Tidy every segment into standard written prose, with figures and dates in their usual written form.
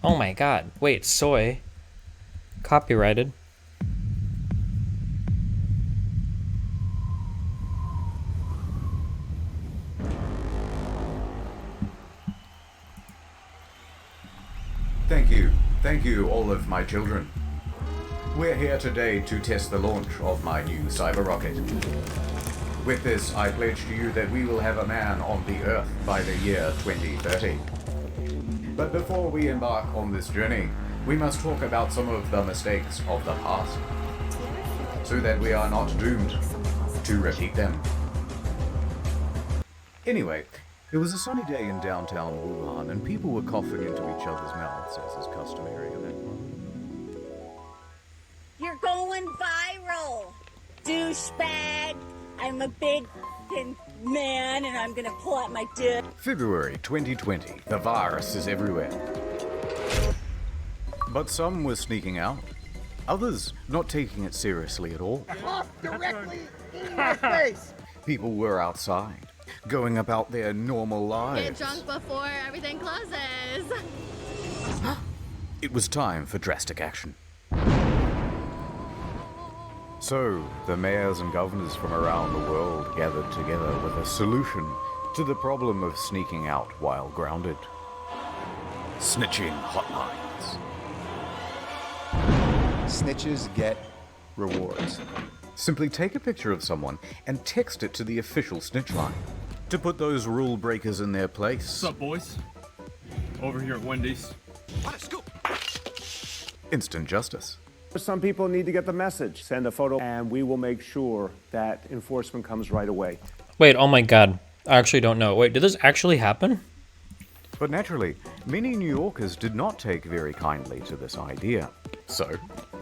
Oh my god. Wait, soy. Copyrighted. Thank you, all of my children. We're here today to test the launch of my new cyber rocket. With this, I pledge to you that we will have a man on the Earth by the year 2030. But before we embark on this journey, we must talk about some of the mistakes of the past, so that we are not doomed to repeat them. Anyway, it was a sunny day in downtown Wuhan, and people were coughing into each other's mouths, as is customary in that moment. You're going viral, douchebag. I'm a big man, and I'm gonna pull out my dick. February 2020. The virus is everywhere. But some were sneaking out. Others not taking it seriously at all. Cough directly in my face. People were outside, going about their normal lives. Get drunk before everything closes. It was time for drastic action. So, the mayors and governors from around the world gathered together with a solution to the problem of sneaking out while grounded. Snitching hotlines. Snitches get rewards. Simply take a picture of someone and text it to the official snitch line to put those rule breakers in their place. What's up, boys? Over here at Wendy's. What a scoop! Instant justice. Some people need to get the message. Send a photo and we will make sure that enforcement comes right away. Wait, oh my god. I actually don't know. Wait, did this actually happen? But naturally, many New Yorkers did not take very kindly to this idea. So,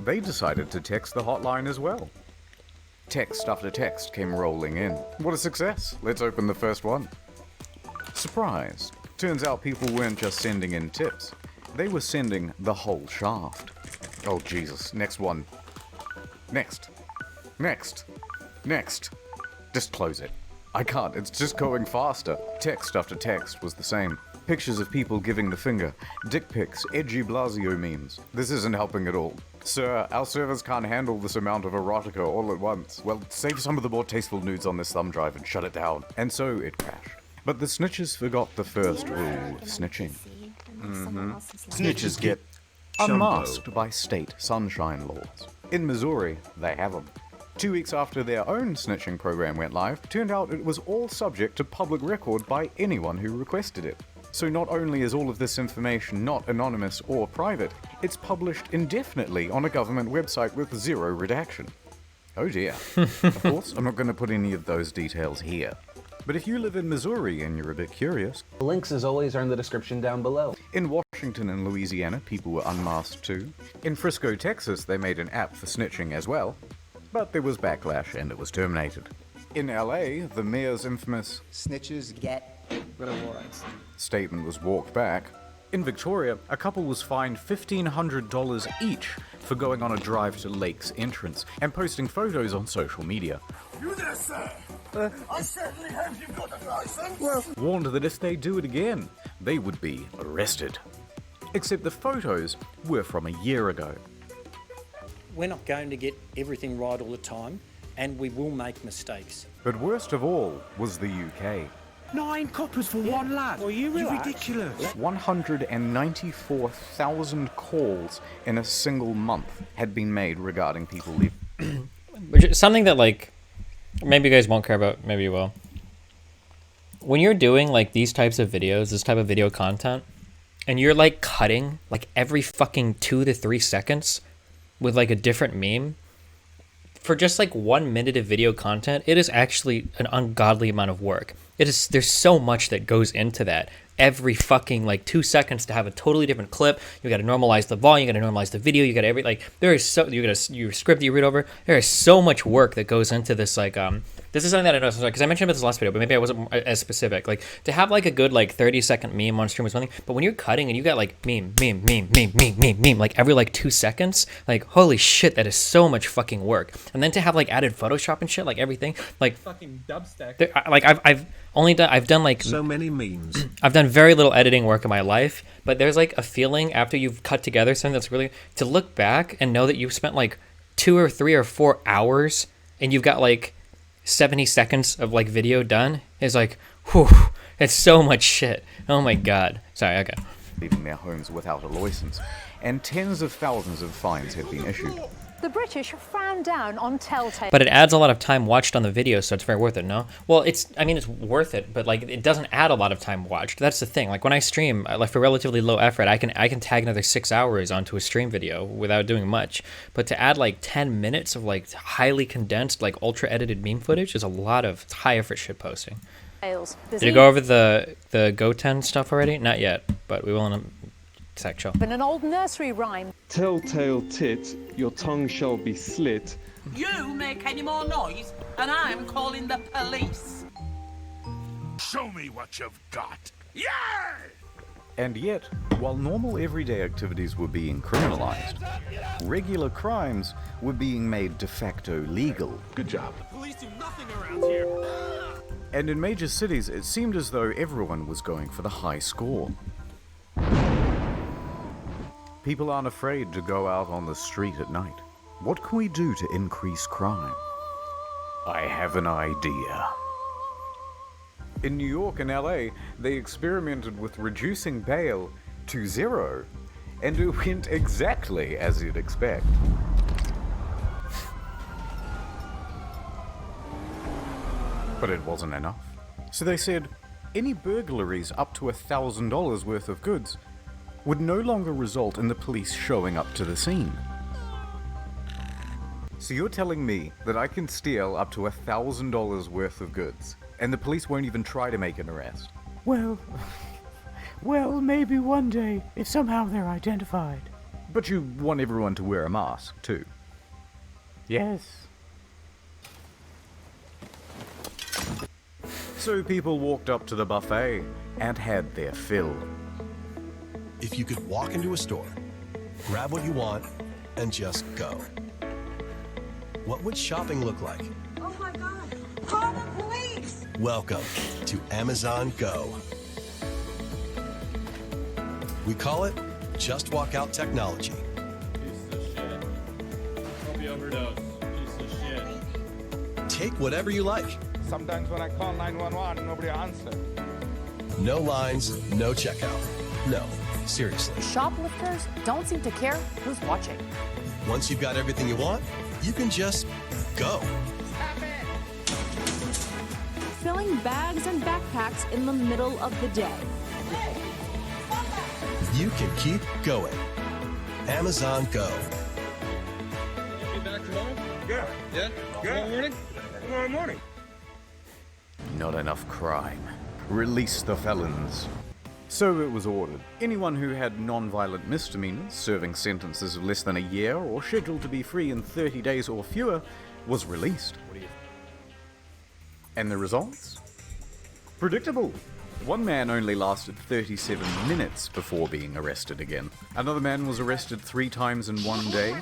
they decided to text the hotline as well. Text after text came rolling in. What a success! Let's open the first one. Surprise! Turns out people weren't just sending in tips. They were sending the whole shaft. Oh Jesus, next one. Next. Next. Next. Just close it. I can't, it's just going faster. Text after text was the same. Pictures of people giving the finger, dick pics, edgy Blasio memes. This isn't helping at all. Sir, our servers can't handle this amount of erotica all at once. Well, save some of the more tasteful nudes on this thumb drive and shut it down. And so it crashed. But the snitches forgot the first rule of snitching. Snitches get unmasked by state sunshine laws. In Missouri, they have them. 2 weeks after their own snitching program went live, turned out it was all subject to public record by anyone who requested it. So not only is all of this information not anonymous or private, it's published indefinitely on a government website with zero redaction. Oh dear. Of course, I'm not going to put any of those details here. But if you live in Missouri and you're a bit curious, the links as always are in the description down below. In Washington and Louisiana, people were unmasked too. In Frisco, Texas, they made an app for snitching as well. But there was backlash and it was terminated. In LA, the mayor's infamous Snitches get rewards statement was walked back. In Victoria, a couple was fined $1,500 each for going on a drive to Lake's entrance and posting photos on social media. You there, sir? I certainly hope you've got a license. Warned that if they do it again, they would be arrested. Except the photos were from a year ago. We're not going to get everything right all the time, and we will make mistakes. But worst of all was the UK. 9 coppers for one lad. Well, you relax. Ridiculous. 194,000 calls in a single month had been made regarding people leaving. Which is something that, like, maybe you guys won't care about, maybe you will. When you're doing, like, these types of videos, this type of video content, and you're, like, cutting, like, every fucking 2 to 3 seconds with, like, a different meme, for just, like, 1 minute of video content, it is actually an ungodly amount of work. There's so much that goes into that. Every fucking, like, 2 seconds to have a totally different clip. You got to normalize the volume. You got to normalize the video. You got to you script that you read over. There is so much work that goes into this, like, This is something that I noticed, because I mentioned about this last video, but maybe I wasn't as specific. Like, to have like a good like 30-second meme on stream is one thing, but when you're cutting and you got like meme, like every like 2 seconds, like holy shit, that is so much fucking work. And then to have like added Photoshop and shit, like everything, like Fucking dubstep. like I've done like So many memes. I've done very little editing work in my life, but there's like a feeling after you've cut together something that's really, to look back and know that you've spent like 2 or 3 or 4 hours and you've got like 70 seconds of like video done is like, whew, it's so much shit. Oh my god. Sorry, okay. Leaving their homes without a license, and tens of thousands of fines have been issued. The British frown down on telltale. But it adds a lot of time watched on the video, so it's very worth it, no? Well, it's worth it, but like it doesn't add a lot of time watched. That's the thing. Like when I stream, like for relatively low effort, I can tag another 6 hours onto a stream video without doing much. But to add like 10 minutes of like highly condensed, like ultra edited meme footage is a lot of high effort shit posting. Did you go over the Goten stuff already? Not yet, but we will in a sec. Chill. In an old nursery rhyme. Telltale tit, your tongue shall be slit. You make any more noise, and I'm calling the police. Show me what you've got. Yeah! And yet, while normal everyday activities were being criminalized, regular crimes were being made de facto legal. Good job. Police do nothing around here. And in major cities, it seemed as though everyone was going for the high score. People aren't afraid to go out on the street at night. What can we do to increase crime? I have an idea. In New York and LA, they experimented with reducing bail to 0, and it went exactly as you'd expect. But it wasn't enough. So they said, any burglaries up to $1,000 worth of goods would no longer result in the police showing up to the scene. So you're telling me that I can steal up to $1,000 worth of goods, and the police won't even try to make an arrest? Well, maybe one day, if somehow they're identified. But you want everyone to wear a mask, too. Yes. So people walked up to the buffet and had their fill. If you could walk into a store, grab what you want, and just go, what would shopping look like? Oh my god! Call the police! Welcome to Amazon Go. We call it Just Walk Out technology. Piece of shit. Hope you overdose. Piece of shit. Take whatever you like. Sometimes when I call 911, nobody answers. No lines, no checkout. No, seriously. Shoplifters don't seem to care who's watching. Once you've got everything you want, you can just go. Filling bags and backpacks in the middle of the day. You can keep going. Amazon Go. You back tomorrow? Yeah. Yeah? Tomorrow morning? Tomorrow morning. Not enough crime. Release the felons. So it was ordered. Anyone who had non-violent misdemeanors, serving sentences of less than a year, or scheduled to be free in 30 days or fewer, was released. And the results? Predictable. One man only lasted 37 minutes before being arrested again. Another man was arrested 3 times in one day.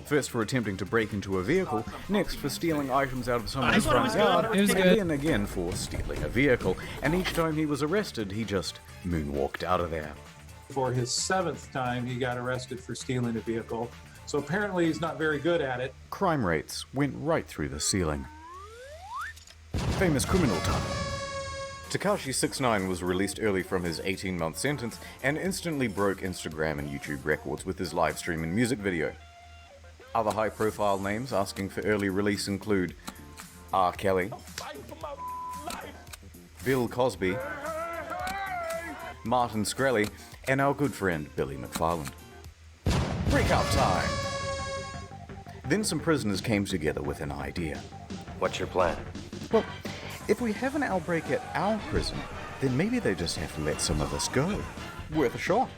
First for attempting to break into a vehicle, next for stealing items out of someone's front yard, and then again for stealing a vehicle. And each time he was arrested, he just moonwalked out of there. For his 7th time, he got arrested for stealing a vehicle. So apparently he's not very good at it. Crime rates went right through the ceiling. Famous criminal time. Tekashi69 was released early from his 18-month sentence and instantly broke Instagram and YouTube records with his live stream and music video. Other high-profile names asking for early release include R. Kelly, Bill Cosby, Martin Shkreli, and our good friend Billy McFarland. Breakout time! Then some prisoners came together with an idea. What's your plan? Well, if we have an outbreak at our prison, then maybe they just have to let some of us go. Worth a shot.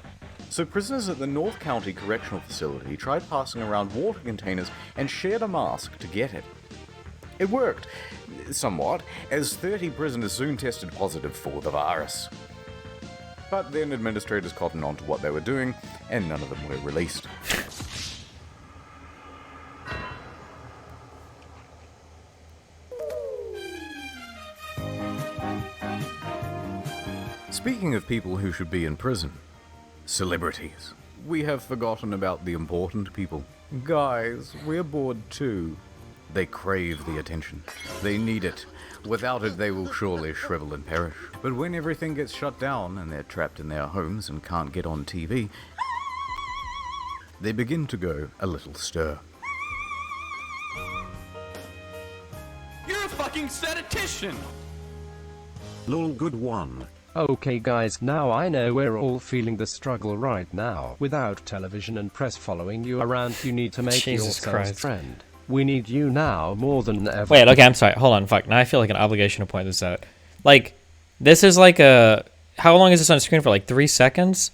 So prisoners at the North County Correctional Facility tried passing around water containers and shared a mask to get it. It worked, somewhat, as 30 prisoners soon tested positive for the virus. But then administrators cottoned on to what they were doing, and none of them were released. Speaking of people who should be in prison, celebrities. We have forgotten about the important people. Guys, we're bored too. They crave the attention. They need it. Without it, they will surely shrivel and perish. But when everything gets shut down and they're trapped in their homes and can't get on TV, they begin to go a little stir. You're a fucking statistician! Lol, good one. Okay guys, now I know we're all feeling the struggle right now. Without television and press following you around, you need to make yourselves trend. We need you now more than ever. Wait, okay, I'm sorry. Hold on, fuck. Now I feel like an obligation to point this out. Like, this is like a... How long is this on screen for? Like 3 seconds?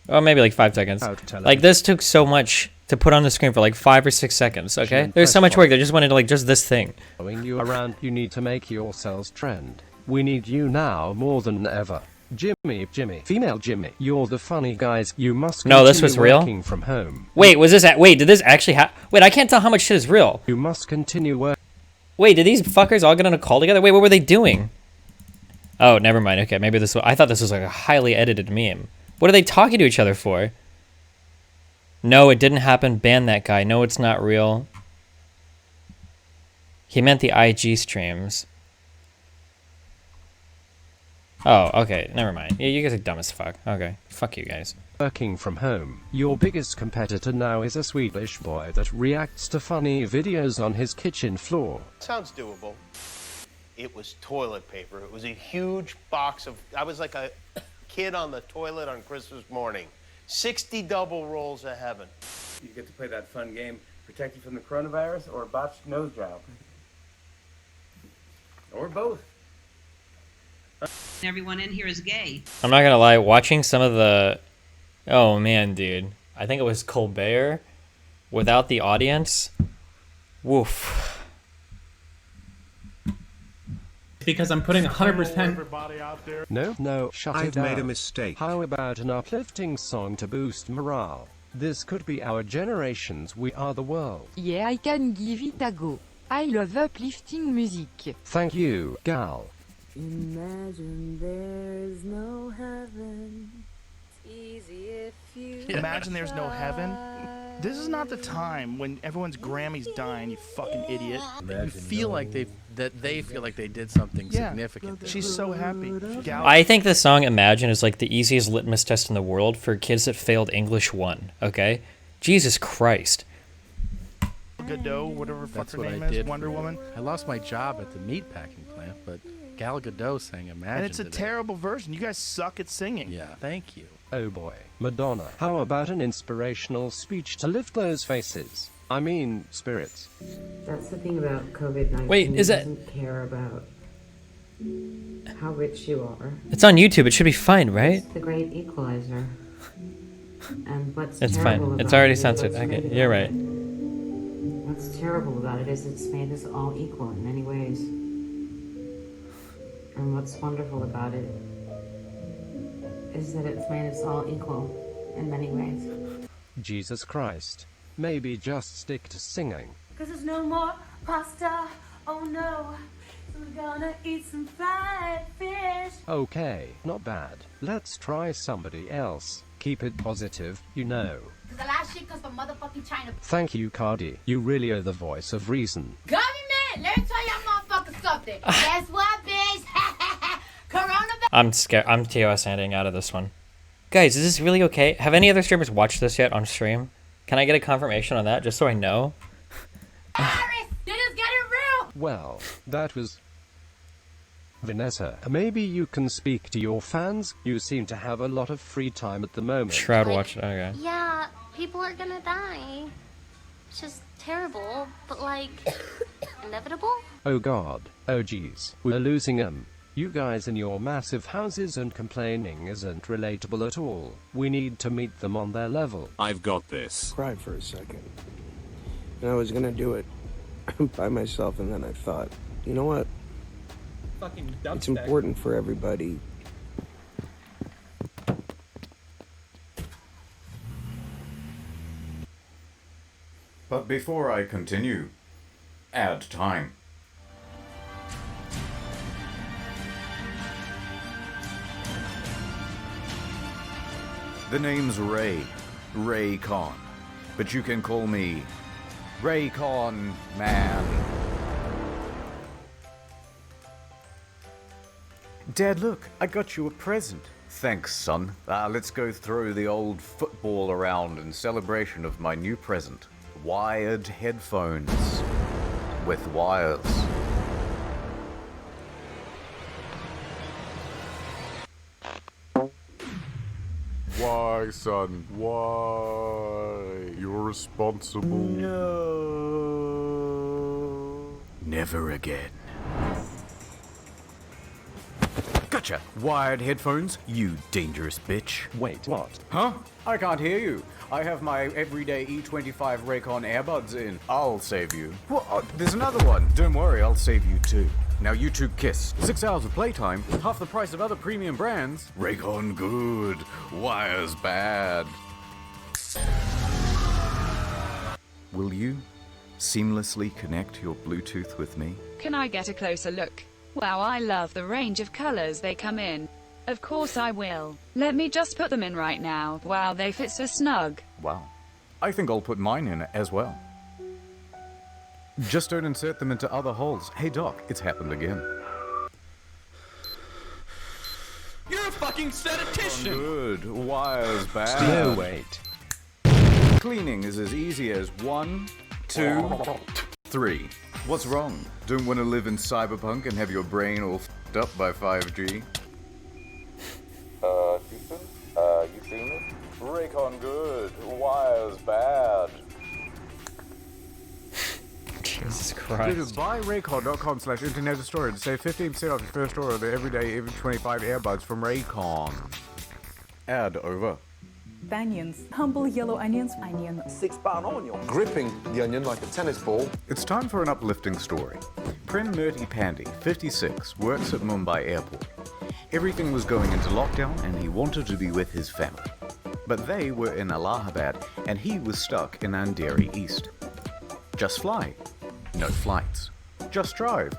Or maybe like 5 seconds. Like, this took so much to put on the screen for like 5 or 6 seconds, okay? There's so much work. They just went into like just this thing. Following you around, you need to make yourselves trend. We need you now more than ever. Jimmy, female Jimmy, you're the funny guys. You must No, this was real? working from home. Wait, was this... Wait, did this actually happen? Wait, I can't tell how much shit is real. You must continue working. Wait, did these fuckers all get on a call together? Wait, what were they doing? Oh, never mind. Okay, maybe this was... I thought this was like a highly edited meme. What are they talking to each other for? No, it didn't happen. Ban that guy. No, it's not real. He meant the IG streams. Oh, okay. Never mind. Yeah, you guys are dumb as fuck. Okay. Fuck you guys. Working from home. Your biggest competitor now is a Swedish boy that reacts to funny videos on his kitchen floor. Sounds doable. It was toilet paper. It was a huge box of... I was like a kid on the toilet on Christmas morning. 60 double rolls of heaven. You get to play that fun game, protect you from the coronavirus or a botched nose job. Or both. Everyone in here is gay. I'm not gonna lie, watching some of the... Oh man, dude. I think it was Colbert without the audience. Woof. Because I'm putting 100%... No, shut it down. I've made a mistake. How about an uplifting song to boost morale? This could be our generation's We Are the World. Yeah, I can give it a go. I love uplifting music. Thank you, gal. Imagine there's no heaven. Easy if you Imagine there's no heaven. This is not the time when everyone's Grammy's dying, you fucking idiot. You feel like they feel like they did something significant. She's so happy. I think the song Imagine is like the easiest litmus test in the world for kids that failed English 1, okay? Jesus Christ. Godot, whatever fuck her name is, Wonder Woman. I lost my job at the meatpacking plant, but Gal Gadot sang Imagine. And it's a terrible version. You guys suck at singing. Yeah, thank you. Oh boy, Madonna. How about an inspirational speech to lift those faces? I mean, spirits. That's the thing about COVID-19. Wait, is it... doesn't care about how rich you are. It's on YouTube. It should be fine, right? It's the great equalizer. And what's It's terrible fine. It's about already it is censored. what's Okay, made you're it- right. What's terrible about it is it's made us all equal in many ways. And what's wonderful about it is that it's made us all equal in many ways. Jesus Christ. Maybe just stick to singing. Cause there's no more pasta, oh no. So we're gonna eat some fried fish. Okay, not bad. Let's try somebody else. Keep it positive, you know. Cause a lot of shit comes from motherfucking China. Thank you, Cardi. You really are the voice of reason. Government, let me tell y'all motherfuckers something. Guess what, bitch? Coronavirus. I'm scared. I'm TOS ending out of this one. Guys, is this really okay? Have any other streamers watched this yet on stream? Can I get a confirmation on that, just so I know? They just get it real. Well, that was... Vanessa, maybe you can speak to your fans? You seem to have a lot of free time at the moment. Shroud watch. Okay. Yeah, people are gonna die. It's just terrible, but like, inevitable? Oh god. Oh geez. We're losing them. You guys in your massive houses and complaining isn't relatable at all. We need to meet them on their level. I've got this. Cried for a second. And I was gonna do it by myself, and then I thought, you know what? Fucking It's dubstep. important for everybody. But before I continue, ad time. The name's Ray Con, but you can call me Ray Con, man. Dad, look, I got you a present. Thanks, son. Let's go throw the old football around in celebration of my new present. Wired headphones with wires. Why, son? Why? You're responsible. No. Never again. Gotcha! Wired headphones, you dangerous bitch. Wait, what? Huh? I can't hear you. I have my everyday E25 Raycon earbuds in. I'll save you. What? Oh, there's another one. Don't worry, I'll save you too. Now you two kiss. 6 hours of playtime, half the price of other premium brands. Raycon good, wires bad. Will you seamlessly connect your Bluetooth with me? Can I get a closer look? Wow, I love the range of colors they come in. Of course I will. Let me just put them in right now. Wow, they fit so snug. Wow. I think I'll put mine in as well. Just don't insert them into other holes. Hey Doc, it's happened again. You're a fucking statistician! Good. Wires bad. No, wait. Cleaning is as easy as 1, 2, 3. What's wrong? Don't want to live in cyberpunk and have your brain all f***ed up by 5G? Houston? You seen it? Raycon good, wires bad. Jesus Christ. Dude, buy Raycon.com/internet store to save 15% off your first order of the everyday even-25 earbuds from Raycon. Ad over. Onions. Humble yellow onions. Onion. 6-pound onion. Gripping the onion like a tennis ball. It's time for an uplifting story. Prem Murti Pandey, 56, works at Mumbai airport. Everything was going into lockdown and he wanted to be with his family. But they were in Allahabad and he was stuck in Andheri East. Just fly. No flights. Just drive.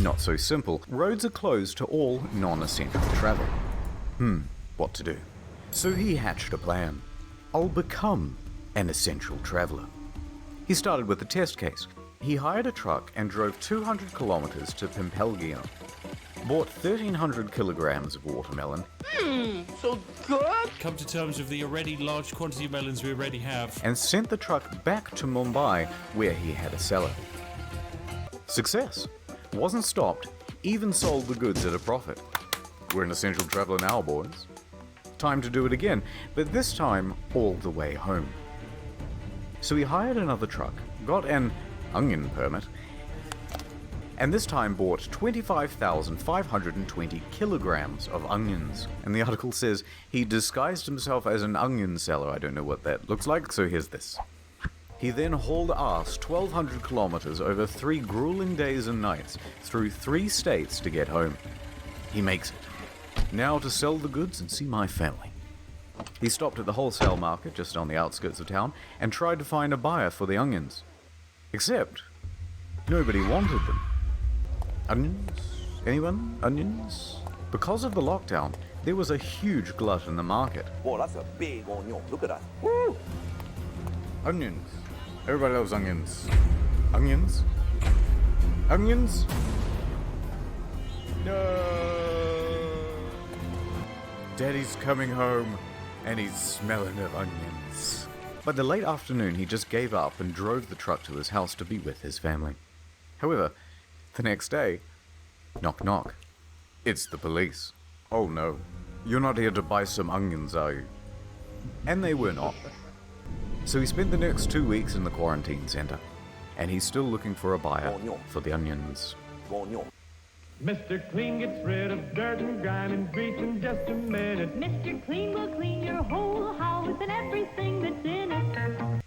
Not so simple. Roads are closed to all non-essential travel. What to do? So he hatched a plan. I'll become an essential traveler. He started with a test case. He hired a truck and drove 200 kilometers to Pimpelgian. Bought 1,300 kilograms of watermelon. So good. Come to terms with the already large quantity of melons we already have. And sent the truck back to Mumbai, where he had a cellar. Success. Wasn't stopped, even sold the goods at a profit. We're an essential traveler now, boys. Time to do it again, but this time all the way home. So he hired another truck, got an onion permit, and this time bought 25,520 kilograms of onions. And the article says he disguised himself as an onion seller. I don't know what that looks like, so here's this. He then hauled ass 1,200 kilometers over 3 grueling days and nights through 3 states to get home. He makes it. Now to sell the goods and see my family. He stopped at the wholesale market just on the outskirts of town and tried to find a buyer for the onions. Except, nobody wanted them. Onions? Anyone? Onions? Because of the lockdown, there was a huge glut in the market. Whoa, that's a big onion. Look at that. Woo! Onions. Everybody loves onions. Onions? Onions? No! Daddy's coming home, and he's smelling of onions. By the late afternoon, he just gave up and drove the truck to his house to be with his family. However, the next day, knock knock. It's the police. Oh no, you're not here to buy some onions, are you? And they were not. So he spent the next 2 weeks in the quarantine center, and he's still looking for a buyer for the onions. Mr. Clean gets rid of dirt and grime and grease in just a minute. Mr. Clean will clean your whole house and everything that's in it.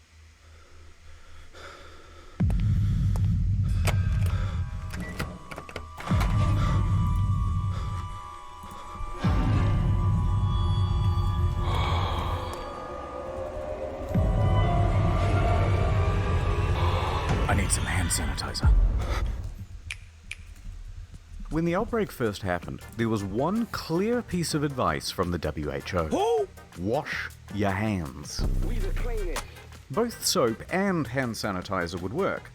need some hand sanitizer. When the outbreak first happened, there was one clear piece of advice from the WHO. Wash your hands. Both soap and hand sanitizer would work,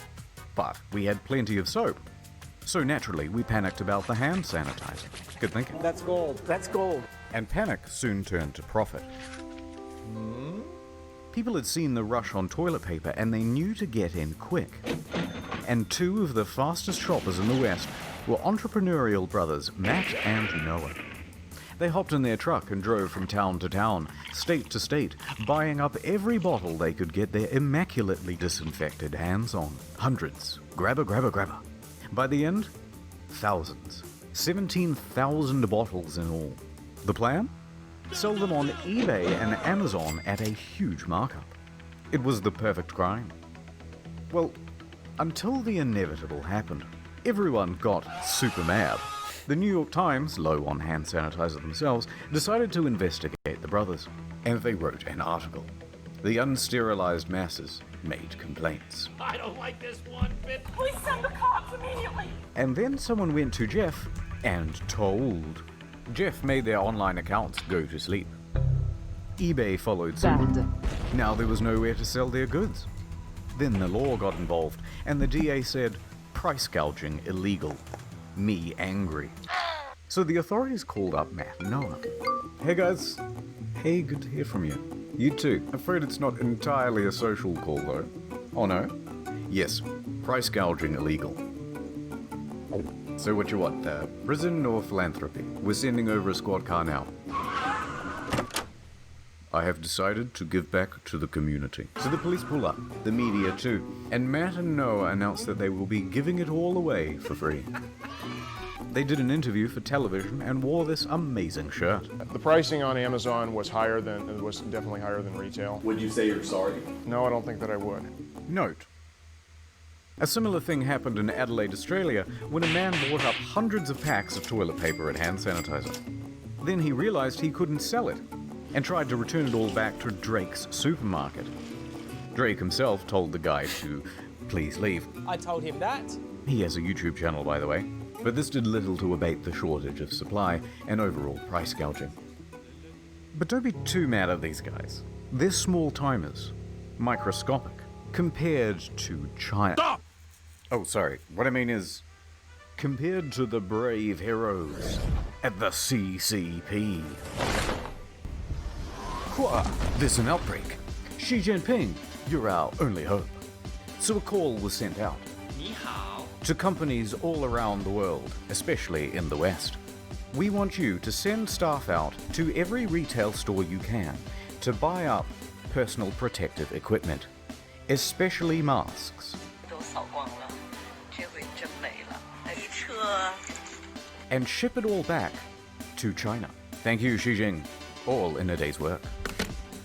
but we had plenty of soap. So naturally, we panicked about the hand sanitizer. Good thinking. That's gold. That's gold. And panic soon turned to profit. People had seen the rush on toilet paper and they knew to get in quick. And two of the fastest shoppers in the West were entrepreneurial brothers Matt and Noah. They hopped in their truck and drove from town to town, state to state, buying up every bottle they could get their immaculately disinfected hands on. Hundreds. Grabber, grabber, grabber. By the end, thousands. 17,000 bottles in all. The plan? Sell them on eBay and Amazon at a huge markup. It was the perfect crime. Well, until the inevitable happened. Everyone got super mad. The New York Times, low on hand sanitizer themselves, decided to investigate the brothers. And they wrote an article. The unsterilized masses made complaints. I don't like this one bit. Please send the cops immediately. And then someone went to Jeff and told. Jeff made their online accounts go to sleep. eBay followed suit. Now there was nowhere to sell their goods. Then the law got involved, and the DA said, price gouging illegal. Me angry. So the authorities called up Matt and Noah. Hey guys. Hey, good to hear from you. You too. Afraid it's not entirely a social call though. Oh no? Yes, price gouging illegal. So what you want, prison or philanthropy? We're sending over a squad car now. I have decided to give back to the community. So the police pull up, the media too, and Matt and Noah announce that they will be giving it all away for free. They did an interview for television and wore this amazing shirt. The pricing on Amazon was definitely higher than retail. Would you say you're sorry? No, I don't think that I would. Note. A similar thing happened in Adelaide, Australia, when a man bought up hundreds of packs of toilet paper and hand sanitizer. Then he realized he couldn't sell it, and tried to return it all back to Drake's supermarket. Drake himself told the guy to please leave. I told him that. He has a YouTube channel, by the way, but this did little to abate the shortage of supply and overall price gouging. But don't be too mad at these guys. They're small timers, microscopic, compared to China. Stop! Oh, sorry. What I mean is, compared to the brave heroes at the CCP. There's an outbreak. Xi Jinping, you're our only hope. So a call was sent out. Ni hao. To companies all around the world, especially in the West. We want you to send staff out to every retail store you can to buy up personal protective equipment, especially masks. And ship it all back to China. Thank you, Xi Jinping. All in a day's work.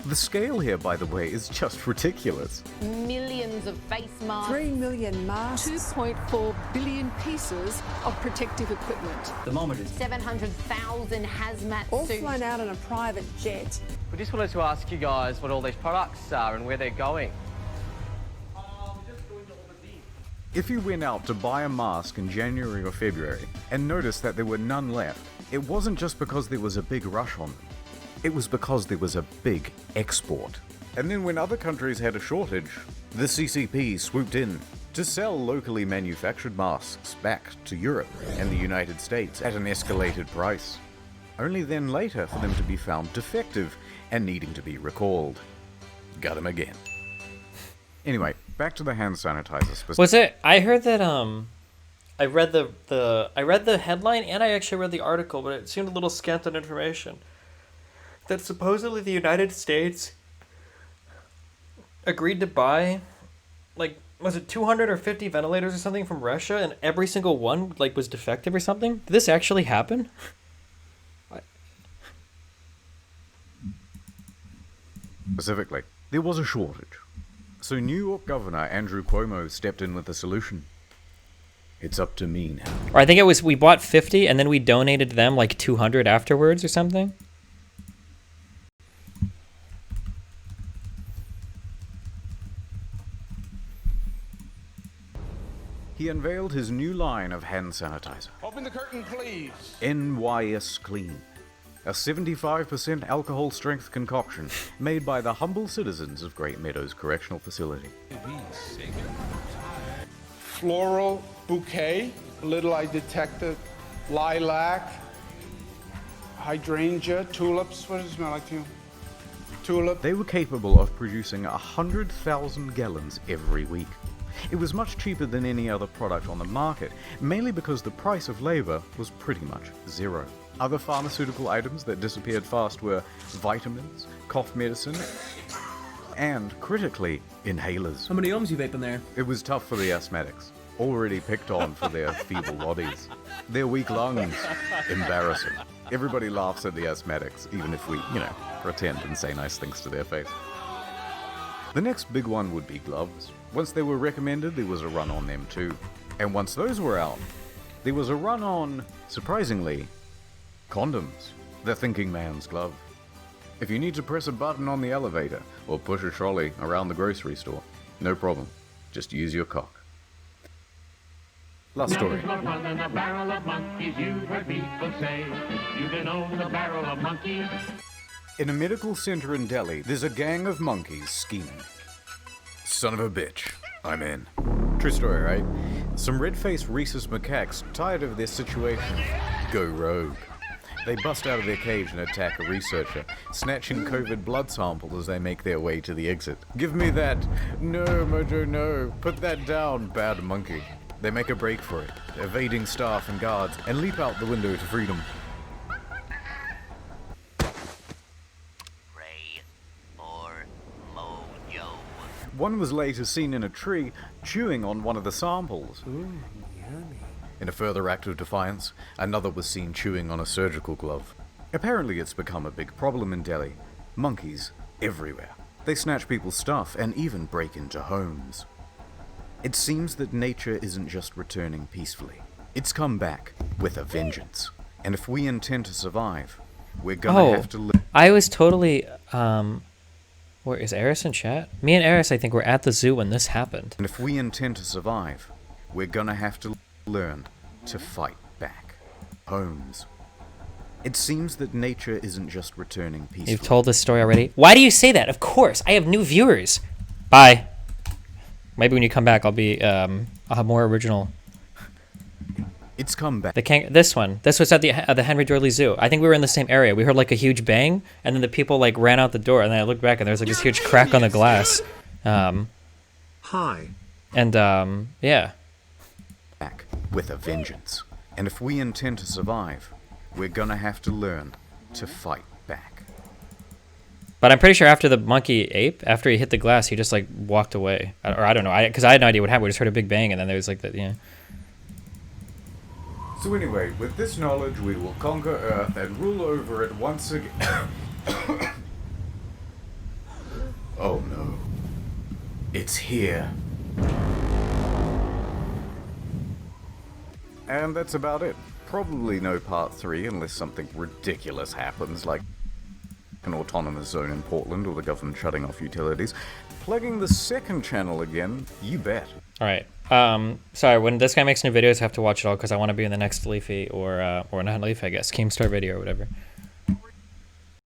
The scale here, by the way, is just ridiculous. Millions of face masks. 3 million masks. 2.4 billion pieces of protective equipment. Thermometers. 700,000 hazmat All suits. flown out on a private jet. We just wanted to ask you guys what all these products are and where they're going. If you went out to buy a mask in January or February and noticed that there were none left, it wasn't just because there was a big rush on them. It was because there was a big export. And then when other countries had a shortage, the CCP swooped in to sell locally manufactured masks back to Europe and the United States at an escalated price. Only then later for them to be found defective and needing to be recalled. Got him again. Anyway, back to the hand sanitizer. Was it? I heard that I read the headline and I actually read the article, but it seemed a little scant on information. That supposedly the United States agreed to buy, like, was it 250 ventilators or something from Russia, and every single one like was defective or something? Did this actually happen? Specifically, there was a shortage. So New York Governor Andrew Cuomo stepped in with a solution. It's up to me now. Or I think it was we bought 50 and then we donated them like 200 afterwards or something. he unveiled his new line of hand sanitizer. Open the curtain, please. NYS Clean. A 75% alcohol strength concoction made by the humble citizens of Great Meadows Correctional Facility. Floral bouquet. Little I detected lilac, hydrangea, tulips. What does it smell like to you? Tulip. They were capable of producing 100,000 gallons every week. It was much cheaper than any other product on the market, mainly because the price of labor was pretty much zero. Other pharmaceutical items that disappeared fast were vitamins, cough medicine, and, critically, inhalers. How many ohms you vaping there? It was tough for the asthmatics, already picked on for their feeble bodies. Their weak lungs, embarrassing. Everybody laughs at the asthmatics, even if we, pretend and say nice things to their face. The next big one would be gloves. Once they were recommended, there was a run on them too. And once those were out, there was a run on, surprisingly, condoms. The thinking man's glove. If you need to press a button on the elevator or push a trolley around the grocery store, no problem. Just use your cock. Last story. More fun than a barrel of monkeys, you've heard people say. You can own a barrel of monkeys. In a medical center in Delhi, there's a gang of monkeys scheming. Son of a bitch, I'm in. True story, right? Some red-faced rhesus macaques, tired of their situation, go rogue. They bust out of their cage and attack a researcher, snatching COVID blood sample as they make their way to the exit. Give me that. No, Mojo, no. Put that down, bad monkey. They make a break for it, evading staff and guards, and leap out the window to freedom. One was later seen in a tree, chewing on one of the samples. Ooh, yummy. In a further act of defiance, another was seen chewing on a surgical glove. Apparently it's become a big problem in Delhi. Monkeys everywhere. They snatch people's stuff and even break into homes. It seems that nature isn't just returning peacefully. It's come back with a vengeance. And if we intend to survive, we're gonna have to live. I was totally, where is Eris in chat? Me and Eris, I think, were at the zoo when this happened. And if we intend to survive, we're gonna have to learn to fight back. Homes. It seems that nature isn't just returning peacefully. You've told this story already? Why do you say that? Of course, I have new viewers. Bye. Maybe when you come back, I'll have more original. It's come back. This was at the Henry Dorley Zoo. I think we were in the same area. We heard like a huge bang, and then the people like ran out the door, and then I looked back, and there was like this huge crack on the glass. Hi. And yeah. Back with a vengeance. And if we intend to survive, we're gonna have to learn to fight back. But I'm pretty sure after the monkey ape, after he hit the glass, he just like walked away. Or I don't know, because I had no idea what happened. We just heard a big bang, and then there was like that, yeah. So anyway, with this knowledge, we will conquer Earth and rule over it once again. Oh no. It's here. And that's about it. Probably no part 3 unless something ridiculous happens, like an autonomous zone in Portland or the government shutting off utilities. Plugging the second channel again, you bet. Alright. Sorry, when this guy makes new videos, I have to watch it all because I want to be in the next Leafy or not Leafy, I guess, Keemstar video or whatever.